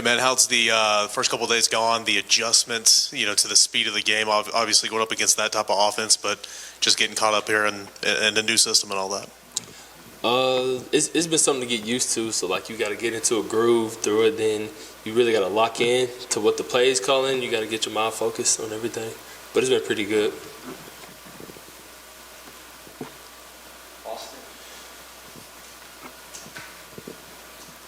man, how's the first couple of days gone? The adjustments, to the speed of the game, obviously going up against that type of offense, but just getting caught up here and the new system and all that. It's been something to get used to. So like you got to get into a groove through it. Then you really got to lock in to what the play is calling. You got to get your mind focused on everything. But it's been pretty good.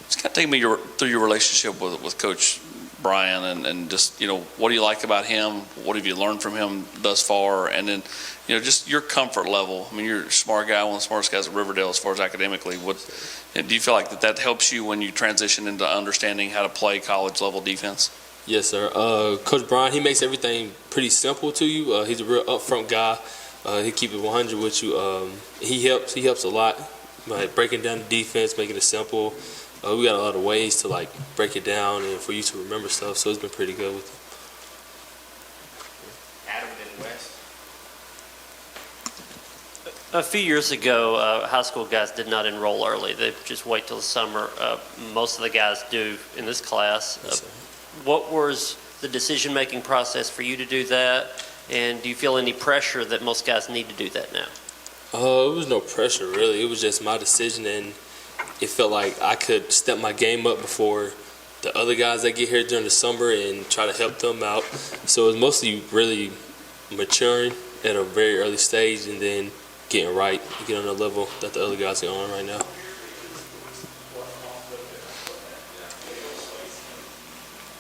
Just kind of take me through your relationship with Coach Brian and just, what do you like about him? What have you learned from him thus far? And then, just your comfort level. I mean, you're a smart guy, one of the smartest guys at Riverdale as far as academically. Do you feel like that helps you when you transition into understanding how to play college level defense? Yes, sir. Coach Brian, he makes everything pretty simple to you. He's a real upfront guy. He keep it 100 with you. He helps a lot, like breaking down the defense, making it simple. We got a lot of ways to like break it down and for you to remember stuff. So it's been pretty good with him. Adam and West. A few years ago, high school guys did not enroll early. They just wait till the summer. Most of the guys do in this class. Yes, what was the decision-making process for you to do that? And do you feel any pressure that most guys need to do that now? It was no pressure, really. It was just my decision, and it felt like I could step my game up before the other guys that get here during the summer and try to help them out. So it was mostly really maturing at a very early stage and then getting right to get on the level that the other guys are on right now.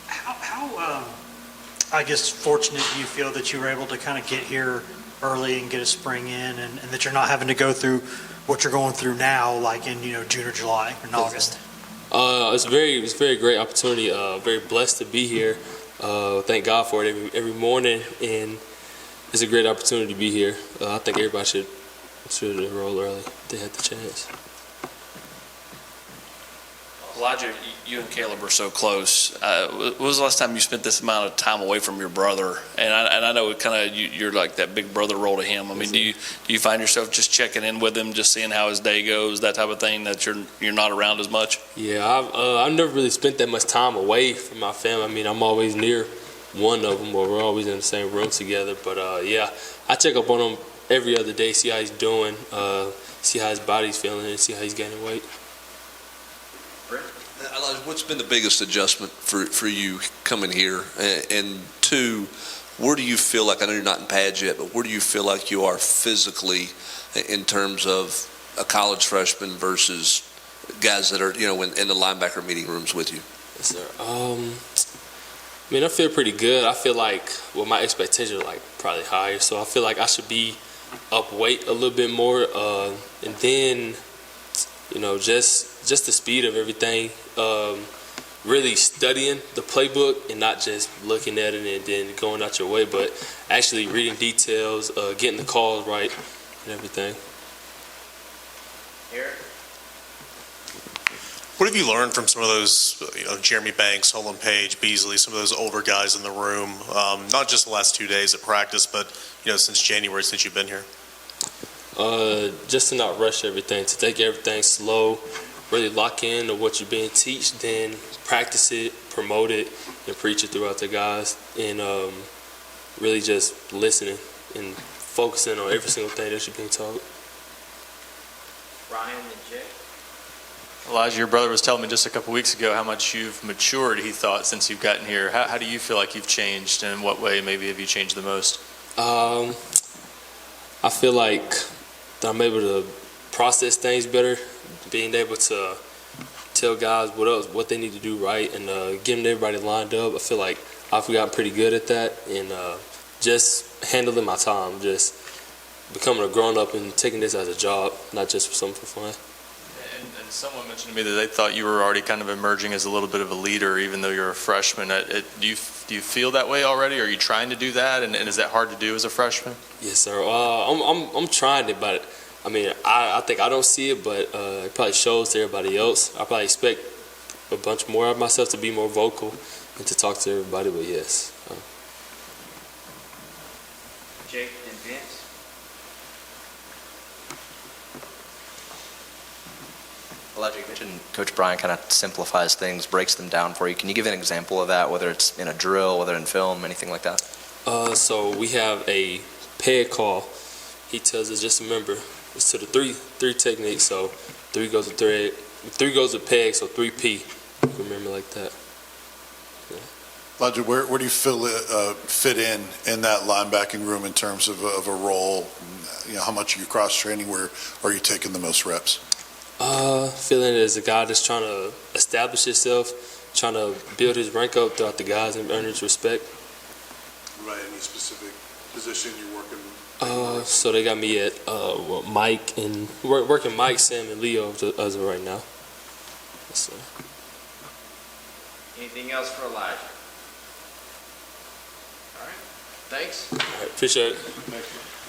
How I guess, fortunate do you feel that you were able to kind of get here early and get a spring in and that you're not having to go through what you're going through now, like in, June or July or in August? It's a very great opportunity. Very blessed to be here. Thank God for it every morning, and it's a great opportunity to be here. I think everybody should enroll early if they had the chance. Elijah, you and Caleb are so close. When was the last time you spent this amount of time away from your brother? And I know it kind of you're like that big brother role to him. I mean, do you find yourself just checking in with him, just seeing how his day goes, that type of thing, that you're not around as much? Yeah, I've never really spent that much time away from my family. I mean, I'm always near one of them, or we're always in the same room together. But yeah, I check up on him every other day, see how he's doing, see how his body's feeling, and see how he's gaining weight. What's been the biggest adjustment for you coming here? And two, where do you feel like, I know you're not in pads yet, but where do you feel like you are physically in terms of a college freshman versus guys that are, in the linebacker meeting rooms with you? Yes, sir. I mean, I feel pretty good. I feel like, my expectations are probably higher, so I feel like I should be up weight a little bit more, and then, just the speed of everything. Really studying the playbook and not just looking at it and then going out your way, but actually reading details, getting the calls right, and everything. Eric? What have you learned from some of those, Jeremy Banks, Holland Page, Beasley, some of those older guys in the room, not just the last 2 days at practice, but, since January, since you've been here? Just to not rush everything, to take everything slow, really lock in to what you're being taught, then practice it, promote it, and preach it throughout the guys, and really just listening and focusing on every single thing that you're being taught. Ryan and Jay? Elijah, your brother was telling me just a couple weeks ago how much you've matured, he thought, since you've gotten here. How do you feel like you've changed, and in what way maybe have you changed the most? I feel like that I'm able to process things better, being able to tell guys what they need to do right, and getting everybody lined up. I feel like I've gotten pretty good at that, and just handling my time, just becoming a grown-up and taking this as a job, not just for something for fun. And someone mentioned to me that they thought you were already kind of emerging as a little bit of a leader, even though you're a freshman. Do you feel that way already? Are you trying to do that, and is that hard to do as a freshman? Yes, sir. I'm trying it, but I mean, I think I don't see it, but it probably shows to everybody else. I probably expect a bunch more of myself to be more vocal and to talk to everybody, but yes. Jake and Vince? Elijah, you mentioned Coach Brian kind of simplifies things, breaks them down for you. Can you give an example of that, whether it's in a drill, whether in film, anything like that? So we have a peg call. He tells us, just remember, it's to the three techniques. So 3 goes to thread, 3 goes to peg, so 3P. You can remember like that. Elijah, where do you feel fit in that linebacking room in terms of a role? You know, how much are you cross training? Where are you taking the most reps? Feeling as a guy that's trying to establish himself, trying to build his rank up throughout the guys and earn his respect. Right, any specific position you're working? So they got me at Mike and working Mike, Sam, and Leo as of right now. So. Anything else for Elijah? All right, thanks. All right, appreciate it. Thank you.